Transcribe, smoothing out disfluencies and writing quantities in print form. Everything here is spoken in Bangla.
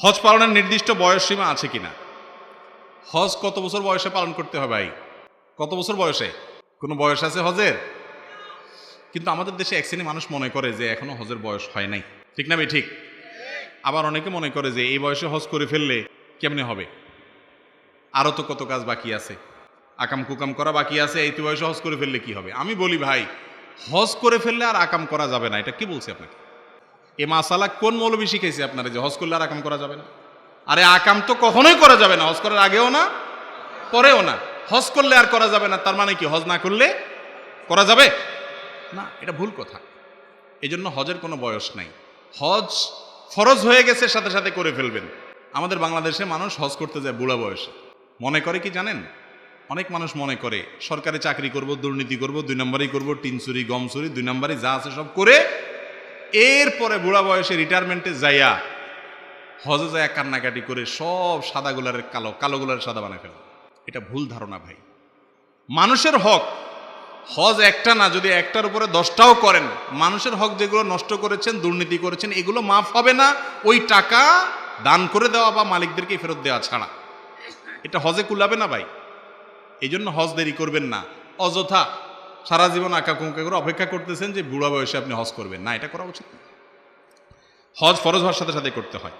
হজ পালনের নির্দিষ্ট বয়স সীমা আছে কিনা? হজ কত বছর বয়সে পালন করতে হবে ভাই? কত বছর বয়সে? কোনো বয়স আছে হজের? কিন্তু আমাদের দেশে এক শ্রেণী মানুষ মনে করে যে এখনো হজের বয়স হয় নাই, ঠিক না ভাই? ঠিক। আবার অনেকে মনে করে যে এই বয়সে হজ করে ফেললে কেমনে হবে, আরো তো কত কাজ বাকি আছে, আকাম কুকাম করা বাকি আছে, এই তো বয়সে হজ করে ফেললে কি হবে? আমি বলি ভাই, হজ করে ফেললে আর আকাম করা যাবে না, এটা কি বলছে আপনাকে? এ মাসালা কোন মৌলবী শিখাইছে আপনারা যে হজ করলে আর আকাম করা যাবে না? আরে আকাম তো কখনোই করা যাবে না, হজ করার আগেও না পরেও না। হজ করলে আর করা যাবে না তার মানে কি হজ না করলে করা যাবে না? এটা ভুল কথা। এই জন্য হজের কোনো বয়স নাই। হজ ফরজ হয়ে গেছে সাথে সাথে করে ফেলবেন। আমাদের বাংলাদেশে মানুষ হজ করতে যায় বুড়া বয়সে। মনে করে কি জানেন? অনেক মানুষ মনে করে সরকারি চাকরি করব, দুর্নীতি করব, 2 নম্বরই করব, টিন চুরি গম চুরি 2 নম্বরই যা আছে সব করে এরপরে বুড়া বয়সে রিটায়ারমেন্টে যাইয়া হজে যায় কান্নাকাটি করে সব সাদাগুলার কালো, কালোগুলার সাদা বানায় ফেলে। এটা ভুল ধারণা ভাই। মানুষের হক, হজ একটা না, যদি একটার উপরে 10টাও করেন, মানুষের হক যেগুলো নষ্ট করেছেন, দুর্নীতি করেছেন, এগুলো মাফ হবে না ওই টাকা দান করে দেওয়া বা মালিকদেরকে ফেরত দেওয়া ছাড়া। এটা হজে কুলাবে না ভাই। এই জন্য হজ দেরি করবেন না। অযথা সারা জীবন আঁকা কুঁকা করে অপেক্ষা করতেছেন যে বুড়া বয়সে আপনি হজ করবেন না, এটা করা উচিত না। হজ ফরজ হওয়ার সাথে সাথে করতে হয়।